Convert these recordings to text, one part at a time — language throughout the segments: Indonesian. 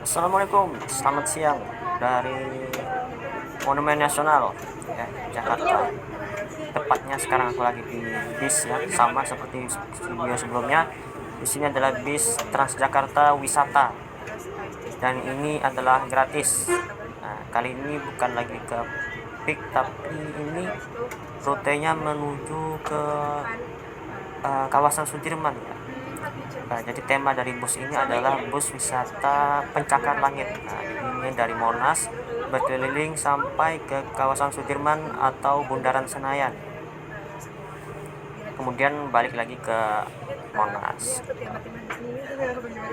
Assalamualaikum, selamat siang dari Monumen Nasional ya, Jakarta. Tepatnya sekarang aku lagi di bis ya, sama seperti video sebelumnya. Di sini adalah bis Transjakarta Wisata dan ini adalah gratis. Nah, kali ini bukan lagi ke Pik, tapi ini rutenya menuju ke kawasan Sudirman ya. Nah, jadi tema dari bus ini adalah bus wisata pencakar langit. Nah, ini dari Monas berkeliling sampai ke kawasan Sudirman atau Bundaran Senayan. Kemudian balik lagi ke Monas.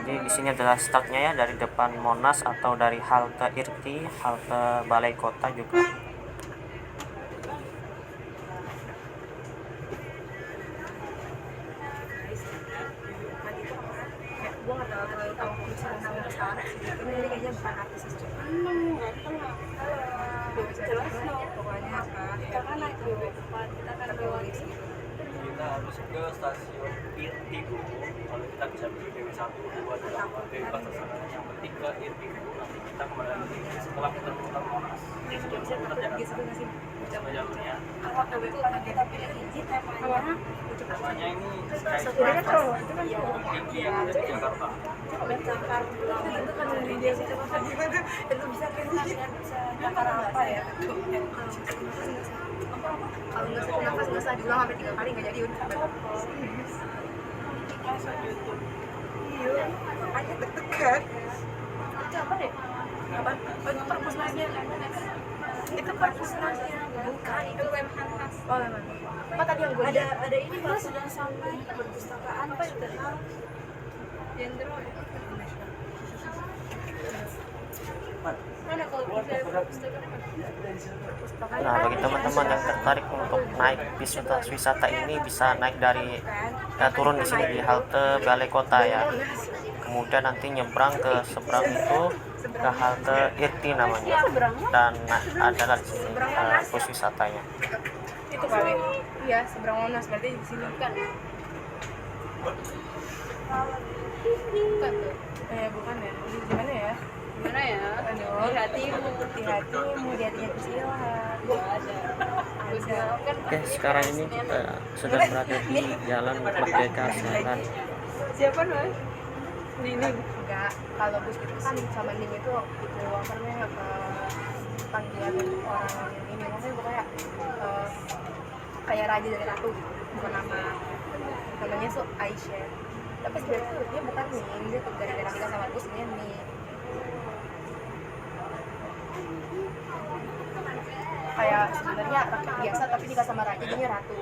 Jadi di sini adalah startnya ya, dari depan Monas atau dari halte Irti, halte Balai Kota juga. Gue nggak terlalu tahu misalnya sama sekarang sih ini kayaknya bukan artis itu jelas pokoknya apa kita kan naik di depan kita kan lewat kita harus ke stasiun Irti dulu, kalau kita bisa beli BW1, 2, 8, bebas terserah. Yang penting ke Irti dulu, nanti kita kembali lagi setelah kita putar Monas. Jadi sudah bisa putar Jakarta sama jalurnya. kalau itu kan kita pilih izin temanya Temanya ini sebenarnya kalau itu kan tinggi yang ada di Jakarta. mencakar itu kan dari dia sih coba gimana itu bisa bisa cakar apa ya kalau nggak satu nafas nggak usah diulang sampai 3 kali nggak jadi udah iya makanya deg-degan itu apa deh apa itu perpusnasnya itu perpusnasnya bukan itu Lemhanas oh Lemhanas apa tadi yang gue ada ini Pak sudah sampai perpustakaan Pak internal Jendro mana kalau bisa perpustakaan Nah, bagi teman-teman yang tertarik untuk naik bis wisata ini bisa naik dari turun di sini di halte Balai Kota ya. Kemudian nanti nyebrang ke seberang itu ke halte Irti namanya. Dan ada di sini bus wisatanya. itu kali iya seberang Monas berarti di sini kan bukan tuh bukan ya ini gimana ya aduh hatimu di hatimu di hatinya Priscilla ada Oke, sekarang ini kita sudah berada di Jalan Merdeka Selatan. siapa mas Nining enggak kalau bus itu kan sama Nining itu apa namanya panggilan orang yang ini maksudnya pokoknya kayak raja dari ratu gitu bukan namanya tuh Aisyah tapi sebenarnya dia bukan Ning dia tuh gara-gara nikah sama bus ini Ning kayak sebenarnya rakyat biasa tapi nikah sama raja jadinya ratu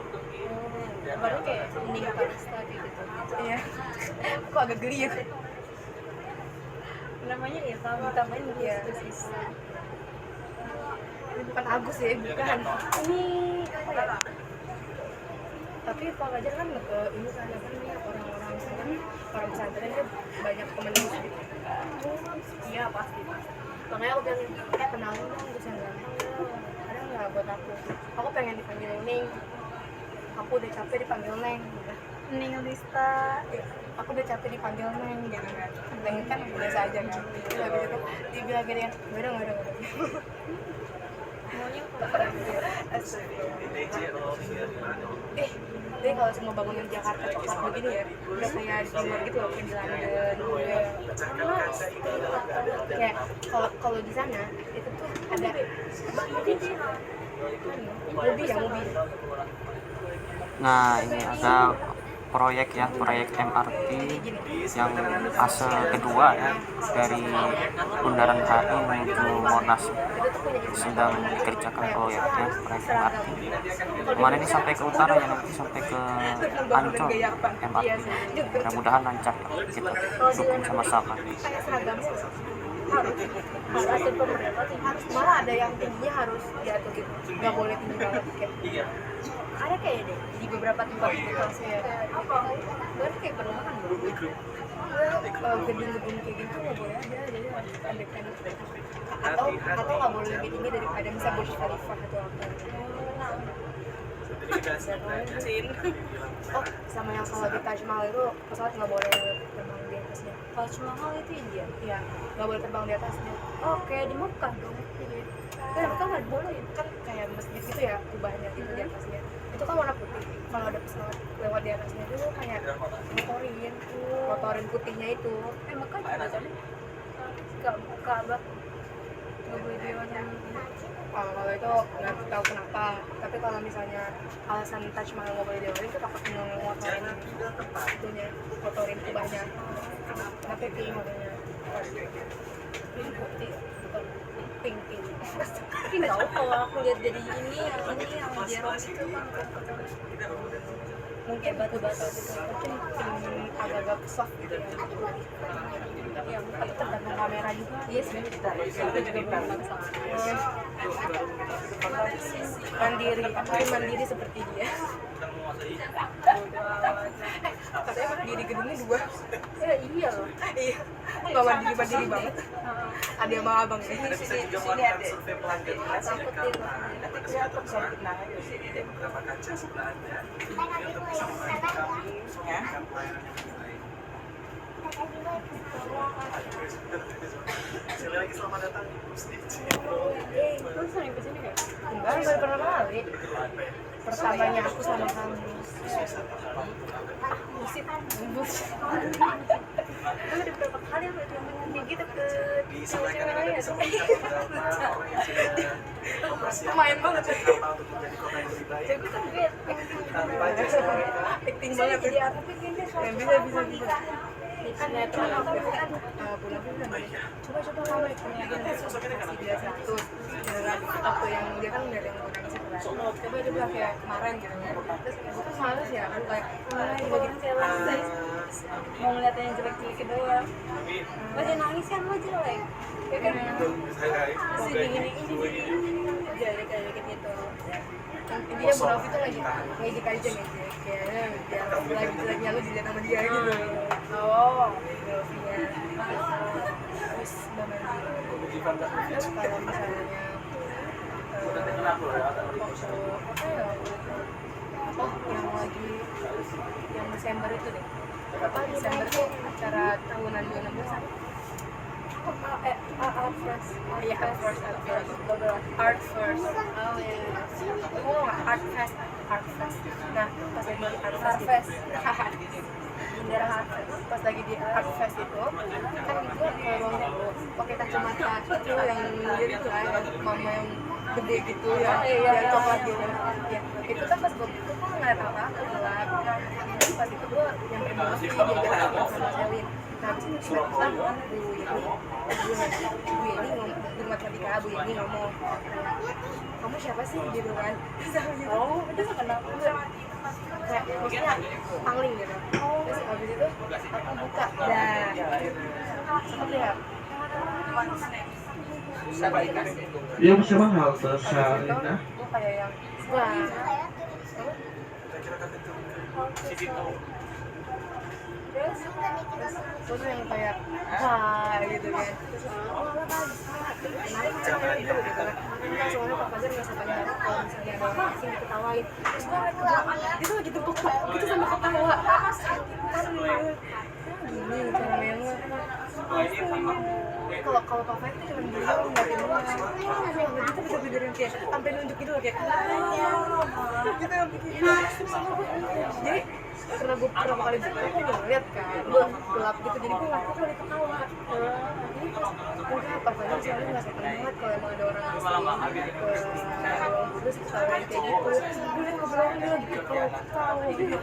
baru kayak Ning Kalista kayak gitu iya kok agak geli ya namanya ya tambahin dia ini bukan Agus ya bukan ini apa ya tapi Pak Gajar kan ini kan apa namanya orang-orang sana orang pesantren kan banyak komentar gitu iya pasti makanya aku bilang kenalin dong terus yang gampang ada nggak buat aku pengen dipanggil Ning aku udah capek dipanggil Neng Ning Lista ya, aku udah capek dipanggil Neng gitu kan Neng kan biasa aja kan terus habis itu dibilang gini kan nggak ada maunya jadi kalau semua bangunan Jakarta cepat begini ya udah kayak di luar gitu loh kayak di London kayak kalau di sana itu tuh ada mobil Nah, ini ada proyek MRT yang fase kedua ya, dari Bundaran HI menuju Monas sedang dikerjakan proyeknya, proyek MRT. Kemarin ini sampai ke utara ya, nanti sampai ke Ancol MRT. Mudah-mudahan lancar ya, kita dukung sama-sama. harus atur pemerintah harus malah ada yang tingginya harus diatur gitu nggak boleh tinggi banget kayak ada kayak deh di beberapa tempat di kelasnya apa berarti kayak perumahan gedung-gedung kayak gitu nggak boleh ada jadi harus pendek-pendek atau nggak boleh lebih tinggi daripada misalnya Burj Khalifa atau apa oh sama yang kalau di Taj Mahal itu pesawat nggak boleh terbang di atasnya. Taj Mahal itu India. Iya, nggak boleh terbang di atasnya. Oh, kayak di Mekah dong. Kan nggak boleh, kan kayak masjid gitu ya, kubahnya itu di atasnya. Itu kan warna putih. Kalau ada pesawat lewat di atasnya itu kayak motorin putihnya itu. Mekah juga tadi. Ka'bah nggak boleh dilawan. Kalau itu nggak tahu kenapa. Tapi kalau misalnya alasan Taj Mahal nggak boleh dilewatin itu takut motorin itunya, motorin kubahnya. Kenapa pink motornya? Pink putih, bukan pink. Mungkin tahu kalau aku lihat dari ini yang Jeros itu kan Mungkin batu-batu gitu, mungkin pink agak-agak soft gitu ya. Ya, tapi tergantung kamera juga. iya sih kita juga belum masalah. Mandiri, aku mandiri seperti dia. Katanya mandiri gedungnya 2. Ya iya loh. Iya, aku nggak mandiri banget. Ada sama abang ya. Di sini ada survei pelanggan Takutin. nanti kelihatan soal tenang aja di sini ada beberapa kaca sebelahnya untuk bisa membantu kami menyampaikan pelayanan yang lebih baik. Sekali lagi selamat datang di Prestige. Lu sering kesini nggak? Enggak, baru pertama kali. Pertamanya aku sama kamu. Musik. Lu udah berapa kali aku yang tinggi deket Disampaikan cewek Anda lain bisa melihat beberapa orang yang sudah mempersiapkan Lumayan banget. Jakarta untuk menjadi kota yang lebih baik. Jago kan gue Nanti baca sama kita. Acting bisa banget. jadi apa sih kayaknya Bisa. di sinetron aku kan Coba kamu ikut dia satu waktu yang dia kan nggak ada yang mau nangis itu kan. Coba kayak kemarin gitu. Terus aku tuh males ya, aku kayak juga gitu kayak lagi mau ngeliat yang jelek-jelek doang. Masih nangis kan lo jelek ya kan masih gini jadi kayak gitu. intinya Munafi tuh lagi ngejek aja ngejek kayak biar lagi jeleknya lu dilihat sama dia gitu. Oh Munafinya terus terus kalau misalnya waktu apa ya apa yang lagi yang Desember itu deh, apa Desember tuh acara tahunan 2016 art first iya art first oh ya aku mau nggak art fest nah pas lagi di art fest Bendera Art Fest. Pas lagi di Art Fest itu kan itu kalau pakai kacamata itu yang jadi tuh kan mama yang gede gitu ya, yang coklat gitu ya. Itu kan pas gue itu kan nggak apa-apa gelap. Pas itu gue yang pertama sih diajak sama Selin. Nah habis itu tiba-tiba Bu Yeni ngomong, guru matematika Bu Yeni ngomong, kamu siapa sih gitu kan? oh itu kenapa Kayak maksudnya pangling gitu. Terus habis itu aku buka dan seperti ya Iya bisa mahal terus Salina. gue kayak yang wah terus yang kayak wah gitu kan terus menarik kan gitu kan soalnya Pak Fajar nggak sampai nggak kalau misalnya ada orang asing diketawain terus gue ngeliat ke belakang dia tuh lagi tepuk gitu sama ketawa kan gini cara mainnya kalau Pak Fajar tuh cuma gini ngeliatin doang kalau gitu bisa benerin kayak sampai nunjuk gitu loh kayak gitu yang bikin jadi karena gue pertama kali buka aku udah ngeliat kan gue gelap gitu jadi gue nggak tahu kalau dia ketawa jadi pas mungkin apa Fajar soalnya nggak sopan banget kalau emang ada orang asing ke ruang terus ketawain kayak gitu gue liat ke belakang dia lagi ketawa gitu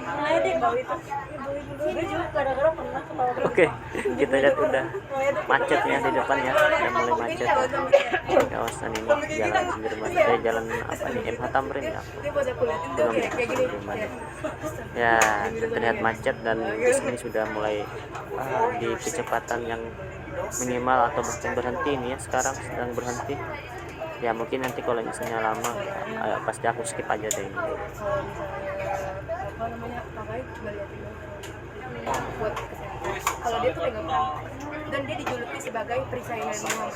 ngeledek tau itu gue juga kadang-kadang pernah ketawa Oke, kita lihat udah macetnya di depannya, udah mulai macet kawasan ini, jalan Sudirman, jalan apa nih, MH Tamrin ya, dia pas aku liatin dia kayak gini kayak ya terlihat macet dan di sini sudah mulai di kecepatan yang minimal atau bahkan berhenti nih ya, sekarang sedang berhenti ya. Mungkin nanti kalau misalnya lama pasti aku skip aja deh ini. kalau misalnya apa namanya pakai coba liatin dong buat kesehatan kalau dia tuh pegang dan dia dijuluki sebagai perisai Nabi Muhammad.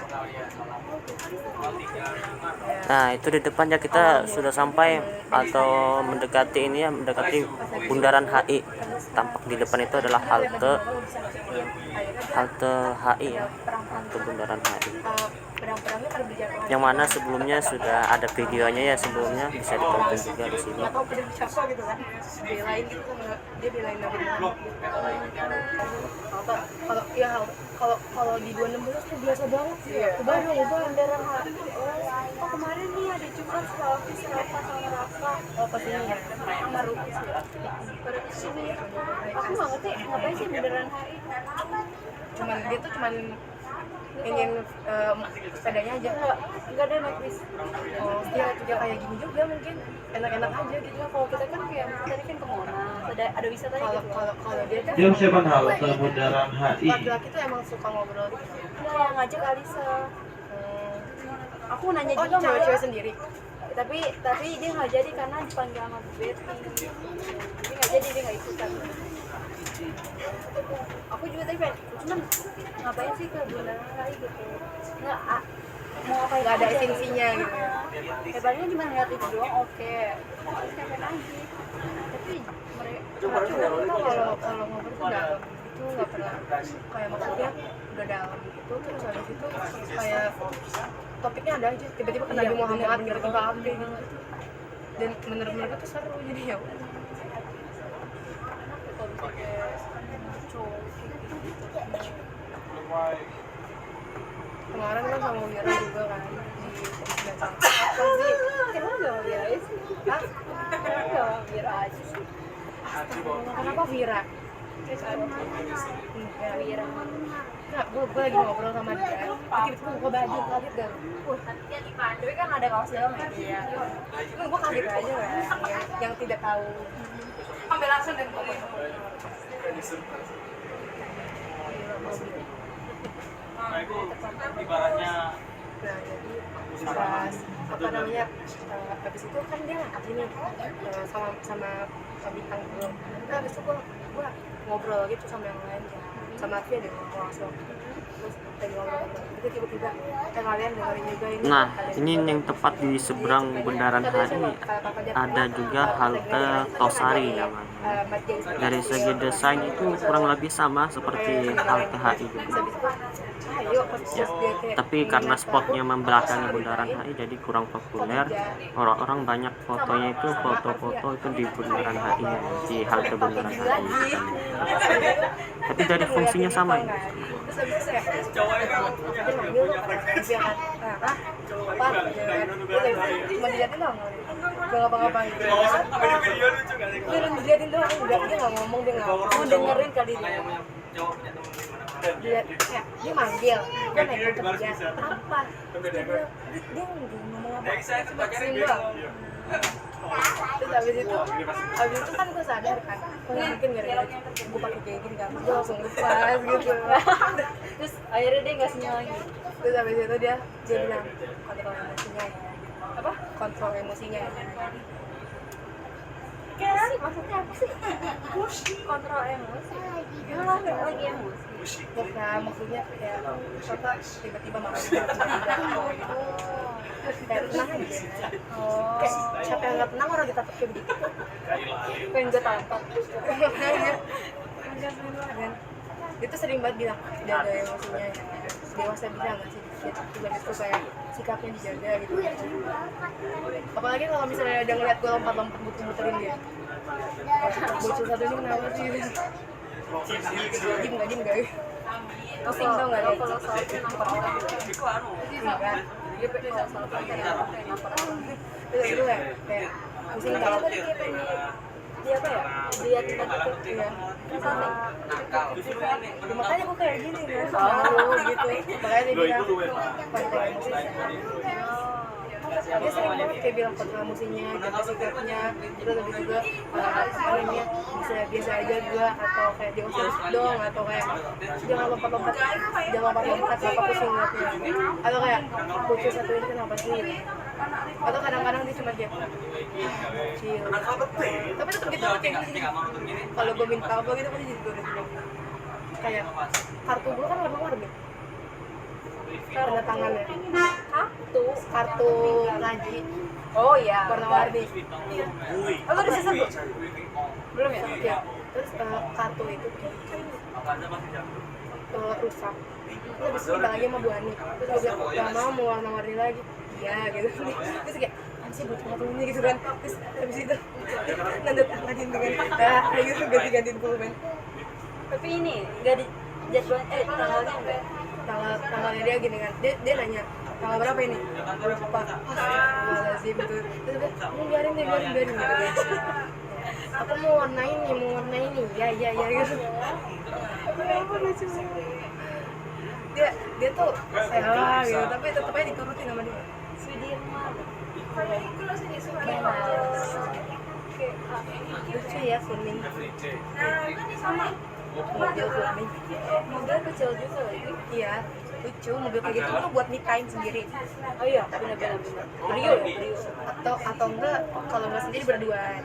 Nah, itu di depannya kita sudah sampai atau mendekati ini ya, mendekati bundaran HI. Tampak di depan itu adalah halte HI ya, halte bundaran HI. Perang-perangnya pada berjalan. Yang mana sebelumnya sudah ada videonya ya, sebelumnya bisa ditonton juga di sini. Nggak tahu pedang siapa gitu kan, belain gitu kan, dia belain Nabi Muhammad. Kalau ya kalau di 216 tuh biasa banget sih ya. Baru bundaran HI. Oh kemarin nih ada Jumat selfie Rafa sama Rafa. Oh pas ini ya, baru Pada kesini. Aku nggak ngerti ngapain sih beneran HI. dia tuh cuman ingin sepedanya aja. Nggak ada naik bis. Oh, dia kayak gini juga mungkin enak-enak aja gitu. Kalau kita kan kayak tadi kan ke Monas, ada wisatanya Kalau gitu. kalau dia kan Jam 7 halte bundaran HI. laki-laki tuh emang suka ngobrol gitu. Nah, yang ngajak Alisa. Aku nanya Oh, juga cewek-cewek malah. sendiri. Tapi dia nggak jadi karena dipanggil sama Bu Betty. Dia nggak jadi, dia nggak ikutan. Aku juga tadi pengen, cuman ngapain sih ke bundaran HI gitu? Nggak, mau ngapain Nggak ada aja esensinya gitu. Ya palingnya cuma ngeliat itu doang, oke. Terus ngapain lagi? Tapi mereka Cuma kalau ngobrol tuh dalam gitu, nggak pernah kayak maksudnya udah dalam gitu. Terus habis itu kayak topiknya ada aja, tiba-tiba ke Nabi Muhammad, tiba-tiba apa gitu. Dan menurut mereka tuh seru, jadi ya udah. kalau misalnya cowok gitu. Kemarin kan sama Wira juga kan di Metal. Apa sih? Emang gak mau Vira sih? Hah? Emang gak mau Vira aja sih? Kenapa Vira? Enggak, Vira. Nah, gue lagi ngobrol sama dia, tiba-tiba buka baju, kaget gak? Tapi kan ada kaos dalam ya? Iya. Cuma gue kaget aja kan, yang tidak tahu. Ambil langsung dan beli. Nah itu ibaratnya Nah, jadi pas apa namanya, habis itu kan dia ngangkat ini sama bintang dulu. Nah, habis itu gue ngobrol gitu sama yang lain ya. Sama dia deh langsung. Terus lagi ngobrol itu tiba-tiba kalian dengerin juga ini. Nah, kalian ini juga yang tepat di seberang bundaran HI ada juga halte Tosari namanya. Dari segi desain itu kurang lebih sama seperti halte HI juga. Ya, tapi karena spotnya membelakangi bundaran HI jadi kurang populer. Orang-orang banyak fotonya itu foto-foto itu di bundaran HI ya, di halte bundaran HI. Tapi dari fungsinya sama. Ya. Terus habis itu kayak dia manggil dia kan apa cuma diliatin doang gak ngapa-ngapain dia diliatin doang enggak, dia nggak ngomong, dia nggak mau dengerin kali dia manggil dia naik motor dia apa terus dia bilang dia nggak ngomong apa cuma senyum doang. Terus habis itu kan gue sadar kan mungkin gara-gara gue pakai kayak gini kan gue langsung lepas gitu. Terus akhirnya dia nggak senyum lagi. Terus habis itu dia bilang kontrol emosinya ya. Apa? Kontrol emosinya ya. Kan maksudnya apa sih? Kontrol emosi. Gimana lagi emosi? Bukan, maksudnya kayak apa tiba-tiba marah tiba-tiba gitu. Kayak tenang aja. Oh. Kayak siapa yang nggak tenang orang ditangkap kayak begitu. Pengen gue tangkap. Dan itu sering banget bilang jaga emosinya. Dewasa bisa nggak sih? Tiba-tiba itu kayak sikapnya dijaga gitu. Apalagi kalau misalnya udah ngeliat gue lompat-lompat muter-muterin dia. Bocil satu ini kenapa sih? Diem gak? Pusing tau gak dia? Kalau soalnya nampar orang. Enggak. Dia kalau soalnya nampar orang. Terus itu kayak pusing Kalau tau. tadi dia pengen dia apa ya? Dia tiba-tiba Iya. sama. Ya, makanya gue kayak gini kan malu gitu. Makanya dia bilang kontrol emosi. Dia sering banget kayak bilang kontrol emosinya, jaga sikapnya. Terus lebih juga apa namanya biasa aja gue atau kayak dia usah dong atau kayak jangan lompat-lompat apa pusing ngeliatnya. Atau kayak bocil satu ini kenapa sih? Atau kadang-kadang dia cuma kayak chill. Tapi tetap gitu kayak gini. Kalau gue minta apa gitu pasti jadi gue udah bilang kayak kartu gue kan warna-warni. kartu ngaji Oh iya. warna-warni. Iya. Oh, udah selesai belum? Belum ya? Ya. Terus kartu itu kan rusak. Terus habis itu lagi sama Bu Ani. Terus gue bilang nggak mau warna-warni lagi. Iya gitu. Terus kayak sih butuh kartu ini gitu kan. Terus habis itu nanda tanganin dengan gitu ganti-gantiin pulpen. Tapi ini nggak di jadwal tanggalnya enggak? Tanggalnya dia gini kan. Dia nanya tanggal berapa ini? Lupa. Lazim gitu. Terus dia mau biarin gitu kan. Aku mau warna ini. Ya gitu. Apa lucu. Dia tuh salah gitu, tapi tetap aja diturutin sama dia. Sudirman. Lucu ya kuning. Sama Mobil kuning. mobil kecil juga lagi. Iya, lucu. Mobil kayak gitu tuh buat me time sendiri. Oh iya, benar. Brio. Atau enggak kalau nggak sendiri berduaan.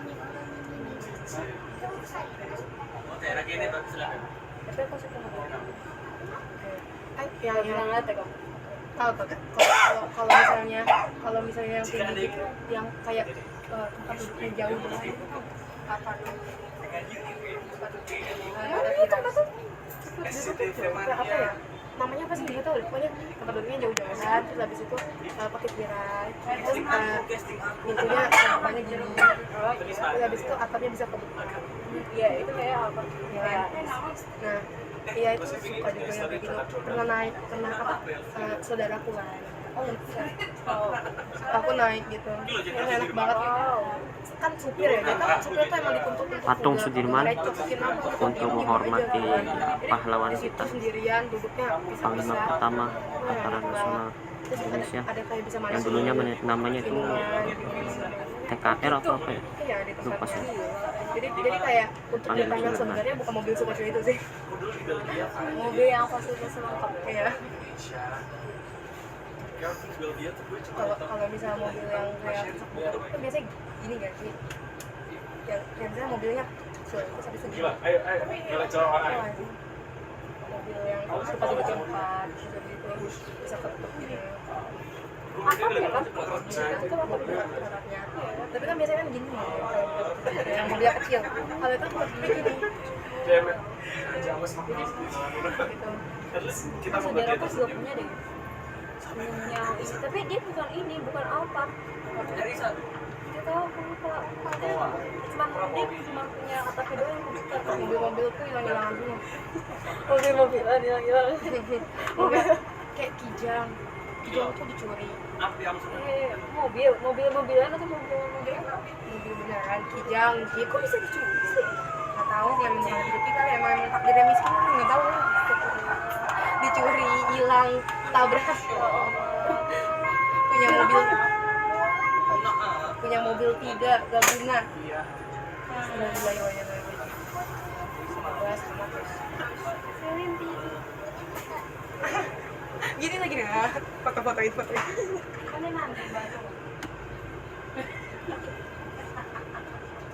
Tapi aku suka mobil. Yang Pernah ngeliat ya kamu? tahu kalau misalnya yang kayak gitu yang kayak tempat duduknya jauh banget itu apa tempat tuh apa ya namanya apa sih nggak tahu pokoknya tempat duduknya jauh-jauhan terus habis itu pakai tirai terus pintunya banyak gini terus habis itu atapnya bisa kebuka. Iya, itu kayak apa? Ya. Nah, iya itu suka juga yang kayak gitu. Pernah saudaraku kan. Oh. Aku naik gitu. Yang enak banget. Kan supir ya, dia kan supir tuh emang dituntut untuk Patung udah Sudirman cocokin apa, untuk menghormati pahlawan di situ kita, sendirian duduknya Panglima bisa-bisa. pertama Wah, Tentara enak Nasional banget. Terus Indonesia ada kayak bisa yang dulunya namanya itu TKR atau apa ya? Iya, di Lupa tempatnya. sih. Jadi kayak untuk Panglima datangnya Sudirman. sebenarnya bukan mobil super itu sih. Mobil yang fasilitas lengkap. Iya. Kalau misalnya mobil yang kayak kan biasanya gini gak sih? Yang misalnya mobilnya kecil, terus habis itu gini. Mobil yang suka dibikin empat, terus habis itu bisa ketuk gitu. Apa ya kan? Itu apa beratnya? Tapi kan biasanya kan gini, yang mobil kecil. Kalau itu buat gini. Gitu. Saudaraku juga punya deh. Yang ini, tapi dia bukan Alphard. Dia tahu aku lupa. Dia cuma punya atapnya doang yang kebuka. Mobil-mobilku hilang-hilangan dulu. Mobil-mobilan hilang. Kayak Kijang tuh dicuri. Mobil-mobilan atau mobil Mobil beneran Kijang gitu. Kok bisa dicuri sih? Nggak tahu sih, emang bukan rezeki kali, emang takdirnya miskin kan nggak tahu lah. Dicuri, hilang, tabrak. punya mobil 3 gak guna. Sudah dibayarnya gini lagi nah, foto-fotoin.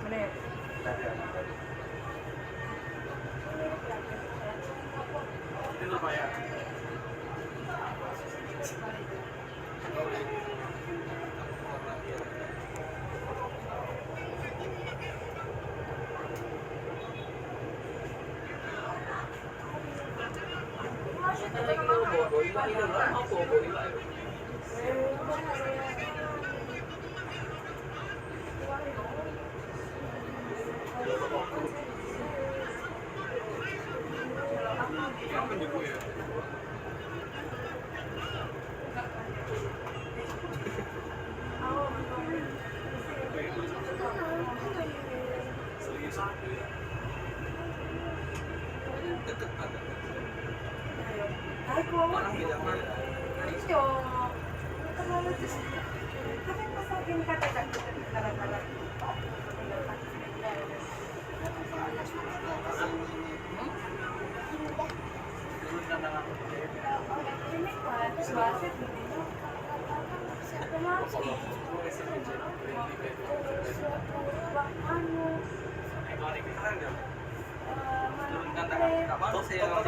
Mana ya?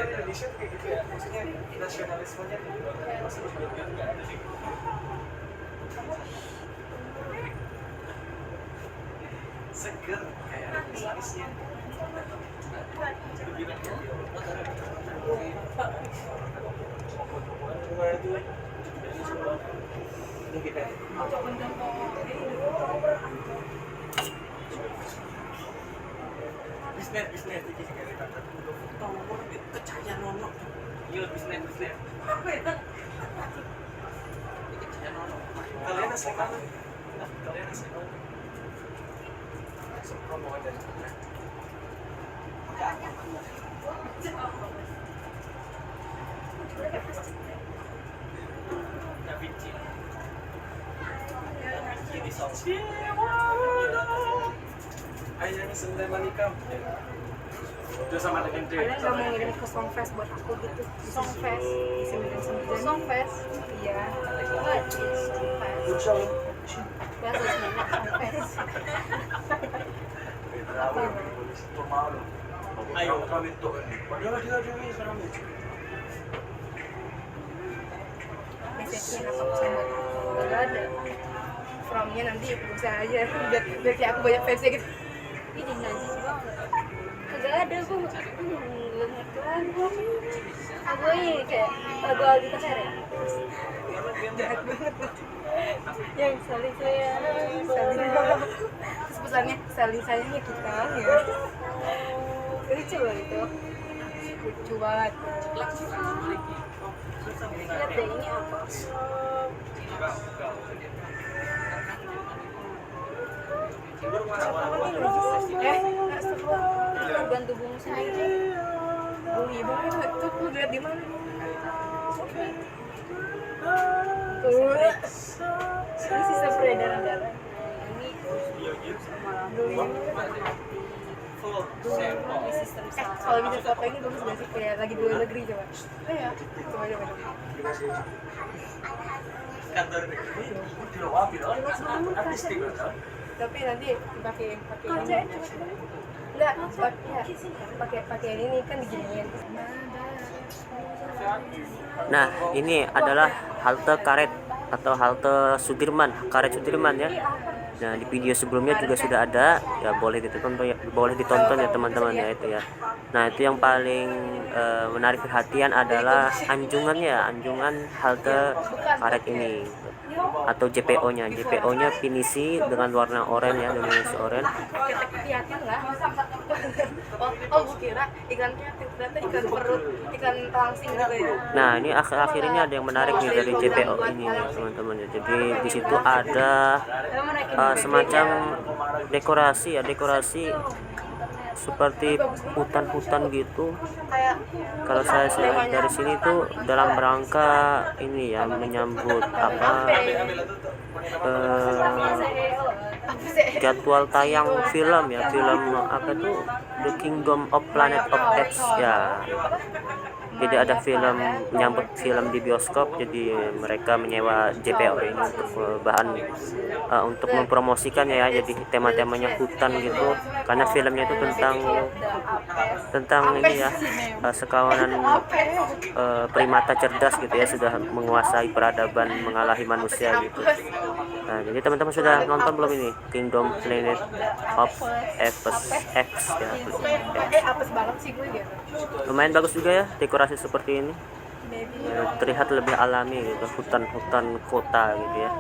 Indonesia tuh kayak gitu ya, maksudnya nasionalismenya tuh Seger kayak ada manisnya. Bisnis kecaya nono. Iya bisnis. Kalian asli mana? Kalian asli mana? Promo aja. Di Sochi. Ayahnya Sunda Manikam. Itu sama dengan D. Kalian nggak mau ngirim ke Songfest buat aku gitu? Di Songfest di 99. Songfest? Iya. What is Songfest? Bahasa Sunda Songfest. Ayo kami tuh. Padahal dia sekarang itu. Message-nya apa pesan buat aku? Nggak ada. From-nya nanti bisa aja. Biar kayak aku banyak fansnya gitu. Ini najis banget. Kagak ada gue belum ngerti lagi. Aku ini kayak lagu Aldi Taher ya. Jahat banget. Yang saling sayang. Terus pesannya saling sayangnya kita ya. Lucu loh itu. Lucu banget. Lihat deh ini apa? Organ tubuhmu sendiri. Beli banget tuh lu lihat di mana? Ini sistem peredaran darah. Ini ini sistem saraf. Kalau bisa foto ini bagus gak sih? Kayak lagi di luar negeri coba. Iya. Coba. Kantor di luar bilang artistik kan. Tapi nanti pakai enggak pakai ini kan diginiin. Nah, ini adalah halte karet atau halte Sudirman, karet Sudirman ya. Nah, di video sebelumnya juga sudah ada, ya boleh ditonton ya teman-teman ya itu ya. Nah, itu yang paling menarik perhatian adalah anjungan halte karet ini atau JPO-nya. JPO-nya pinisi dengan warna oranye ya, dominasi oranye. Kelihatan lah. Oh, gue kira ikan perut, ikan langsing gitu ya. Nah, ini akhirnya ada yang menarik nih dari JPO ini nih, teman-teman ya. Jadi di situ ada semacam dekorasi seperti hutan-hutan gitu. Kalau saya dari sini tuh dalam rangka ini ya, menyambut jadwal tayang film ya, film apa tuh, The Kingdom of Planet of Apes ya. Jadi ada film menyambut film di bioskop, jadi mereka menyewa JPO ini untuk bahan untuk mempromosikannya ya. Jadi tema-temanya hutan gitu, karena filmnya itu tentang ini ya, sekawanan primata cerdas gitu ya, sudah menguasai peradaban, mengalahi manusia gitu. Nah, jadi teman-teman sudah nonton belum ini Kingdom Planet of Apes ya? Apes banget sih gue gitu. Lumayan bagus juga ya dekorasi seperti ini. Terlihat lebih alami gitu, hutan-hutan kota gitu ya.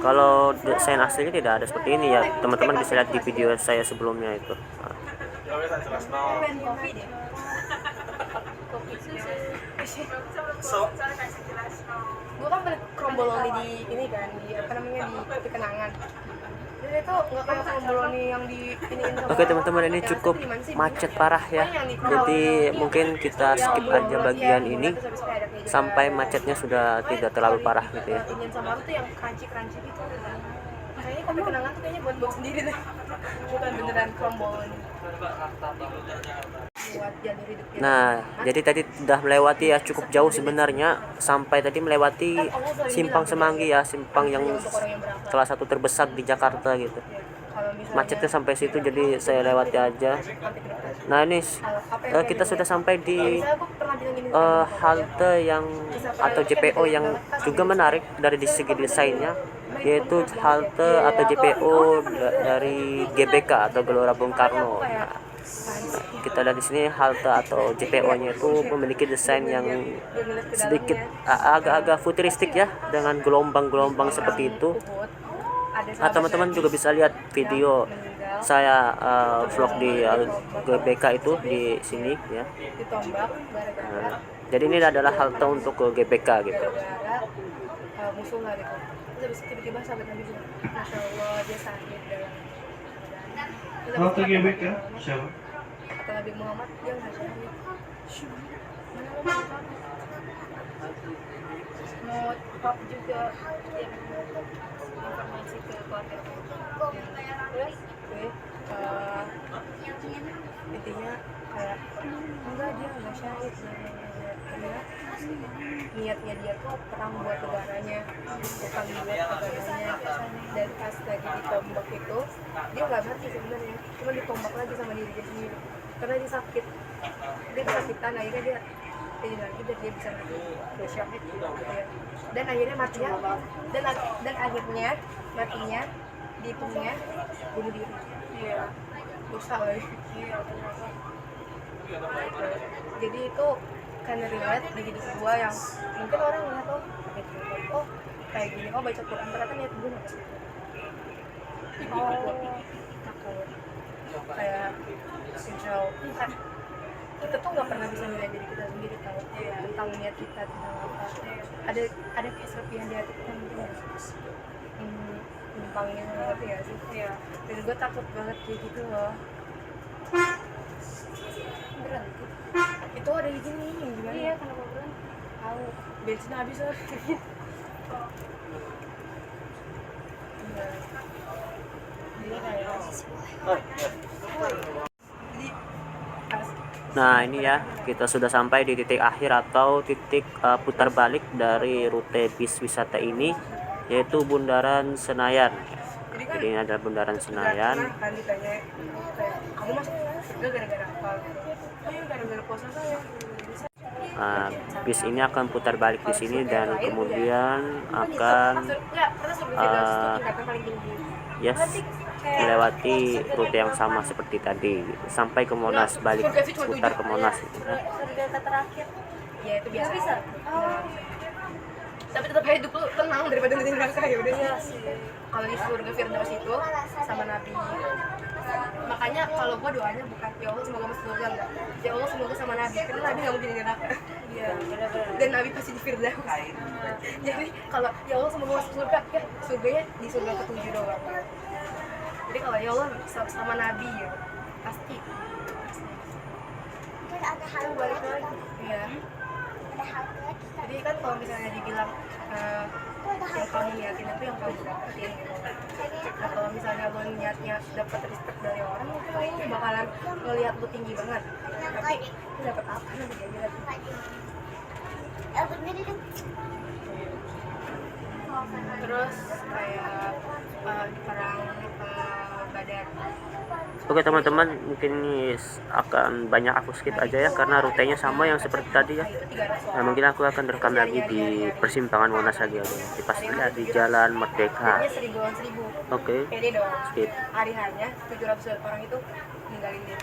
Kalau desain aslinya tidak ada seperti ini ya, teman-teman bisa lihat di video saya sebelumnya itu. Kopi deh. Kopi susu. Gue kan beli kromboloni di ini kan, di apa namanya, di kopi kenangan. Dan itu nggak kayak kromboloni yang di iniin sama. Oke teman-teman, ini cukup macet parah ya. Jadi mungkin kita skip aja bagian ini sampai macetnya sudah tidak terlalu parah gitu ya. Ingin sama tuh yang crunchy gitu. Kayaknya kopi kenangan tuh kayaknya buat sendiri deh. Bukan beneran kromboloni. Buat jalur hidup kita. Nah, jadi tadi udah melewati ya cukup jauh sebenarnya, sampai tadi melewati Simpang Semanggi ya, simpang yang salah satu terbesar di Jakarta gitu. kalau misalnya macetnya sampai situ, jadi saya lewati aja. Nah ini kita sudah sampai di misalnya gue pernah bilang gini halte yang atau JPO yang juga menarik dari segi desainnya, yaitu halte atau JPO dari GBK atau Gelora Bung Karno. Nah, kita lihat di sini halte atau JPO-nya itu memiliki desain yang sedikit agak-agak futuristik ya, dengan gelombang-gelombang seperti itu. Nah, teman-teman juga bisa lihat video saya vlog di GBK itu di sini ya. ditombak gara-gara Jadi ini adalah halte untuk ke GBK gitu. gara-gara musuh lah gitu. Terus habis itu tiba-tiba sahabat Nabi bilang, Masya Allah dia sakit dalam Terus habis Halte itu GBK siapa? kata Nabi Muhammad dia nggak syahid. Mana lo mau pop juga yang informasi ke keluarga terus intinya kayak enggak dia nggak syahid dia niatnya dia tuh perang buat negaranya bukan buat negaranya. Dan pas lagi ditombak itu dia nggak mati sebenarnya, cuma ditombak lagi sama diri dia sendiri karena dia sakit, dia kesakitan, akhirnya dia jadi lagi dan dia bisa mati bersyahid gitu ya. Dan akhirnya matinya dan akhirnya matinya dihitungnya bunuh diri. Iya, dosa lagi. Jadi itu karena relate di hidup gua yang mungkin orang ngeliat oh kayak gini, oh baca Quran ternyata niat gue nggak situ. Kayak insya Allah kita tuh nggak pernah bisa nilai diri kita sendiri tahu tentang niat kita tentang apa. Ada keserpihan di hati kita mungkin nyimpangnya ngerti ya sih. Dan gue takut banget kayak gitu loh. Berhenti itu ada di sini gimana? Iya, kenapa berhenti? Tahu bensin habis loh. Jadi kayak Nah ini ya, kita sudah sampai di titik akhir atau titik putar balik dari rute bis wisata ini, yaitu Bundaran Senayan. Jadi ini adalah Bundaran Senayan. kan ditanya kayak kamu masuk surga gara-gara apa? Gara-gara puasa saya. Bis ini akan putar balik di sini dan kemudian akan yes, melewati rute yang sama seperti tadi gitu, sampai ke Monas, balik putar ke Monas gitu. Surga terakhir. Ya itu biasa. Bisa. Tapi tetap hidup lu tenang daripada lu di neraka ya udah ya sih. Kalau di surga Firdaus itu sama Nabi. Makanya kalau gua doanya bukan ya Allah semoga masuk surga enggak. Ya Allah semoga sama Nabi. Karena Nabi enggak mungkin di neraka. Iya, benar-benar. Dan Nabi pasti di Firdaus. Jadi kalau ya Allah semoga masuk surga, ya surganya di surga ke-7 doang. Jadi kalau ya Allah sama Nabi ya pasti. Terus ada hal balik lagi. Iya. Ada hal lagi. Jadi kan kalau misalnya dibilang yang kamu niatin itu yang kamu dapetin gitu. Nah kalau misalnya lo niatnya dapat respect dari orang, mungkin lo bakalan ngeliat lo tinggi banget. Tapi lo dapet apa nanti dia bilang? Terus kayak perang Badar. Oke teman-teman, mungkin ini akan banyak aku skip aja ya karena rutenya sama yang seperti tadi ya. Nah, mungkin aku akan rekam lagi di persimpangan Monas lagi ya, pastinya di Jalan Merdeka. Oke, Pede dong. skip. Hari hanya 700 orang itu ninggalin dia.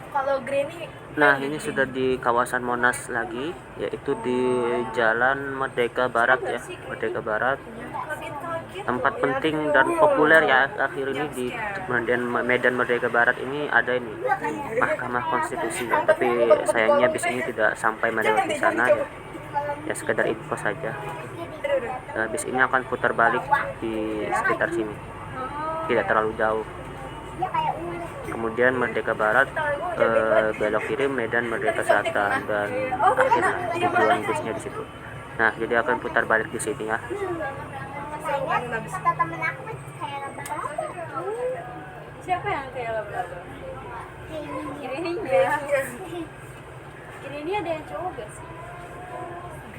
Kalau Granny Nah ini sudah di kawasan Monas lagi, yaitu di Jalan Merdeka Barat ya, Merdeka Barat. Tempat penting dan populer ya akhir ini di Medan Merdeka Barat ini ada ini Mahkamah Konstitusi ya. Tapi sayangnya bis ini tidak sampai melewati sana ya. Ya sekedar info saja. Bis ini akan putar balik di sekitar sini, tidak terlalu jauh. Kemudian Merdeka Barat belok kiri Medan Merdeka Selatan dan akhirnya tujuan busnya di situ. Nah jadi akan putar balik di sini ya. Kata temen aku kayak laba-laba. Siapa yang kayak laba-laba? Kira ini ada yang cowok gak sih?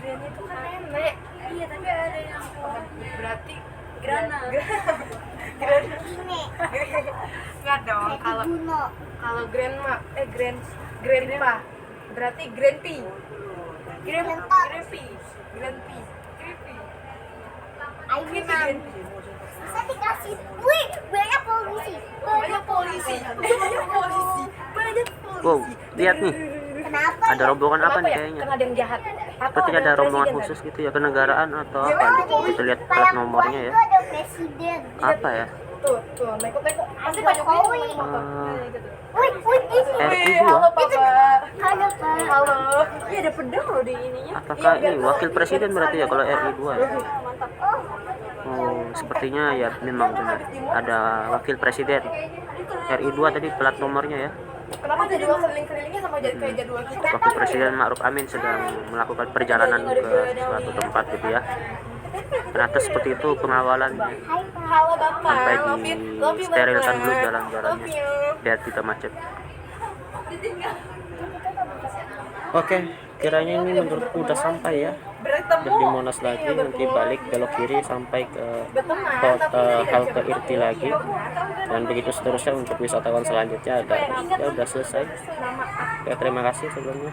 Granny itu kan nenek. Iya tapi ada yang berarti Grana. Ini. Nggak dong. Kayak Kalau Guno. kalau grandma, grandpa, berarti grandpi. Grandpa. Grandpi. Ayunan. Bisa dikasih. Wih, banyak polisi. Banyak polisi. Wow, lihat nih, Kenapa? ada rombongan apa nih ya? kayaknya? Kan ada yang jahat. Sepertinya ada rombongan khusus gitu ya, kenegaraan atau apa nih? Kita lihat plat nomornya ya. Itu ada presiden. Apa ya? Tuh, naik-naik. Pasti Pak Jokowi naik motor. Wih, itu. RI Halo 2. Papa. Halo, Pak. Halo. Iya ada pedang loh di ininya. Apakah ini wakil presiden berarti ya kalau RI 2 ya? Mantap. Oh, sepertinya ya memang benar. Ada wakil presiden. RI 2 tadi plat nomornya ya. Kenapa jadwal keliling-kelilingnya sama kayak jadwal kita? Wakil Presiden Ma'ruf Amin sedang melakukan perjalanan ke suatu tempat gitu ya. Ternyata seperti itu pengawalannya. Hai, Pak. Halo Bapak. Sampai Love you disterilkan banget. dulu jalan-jalannya Love you. biar tidak macet. Oke, kiranya ini menurutku udah sampai ya. Bertemu. Di Monas lagi, nanti balik belok kiri sampai ke Berteman. halte Irti lagi, dan begitu seterusnya untuk wisatawan selanjutnya. Ya udah selesai. Oke, terima kasih sebelumnya.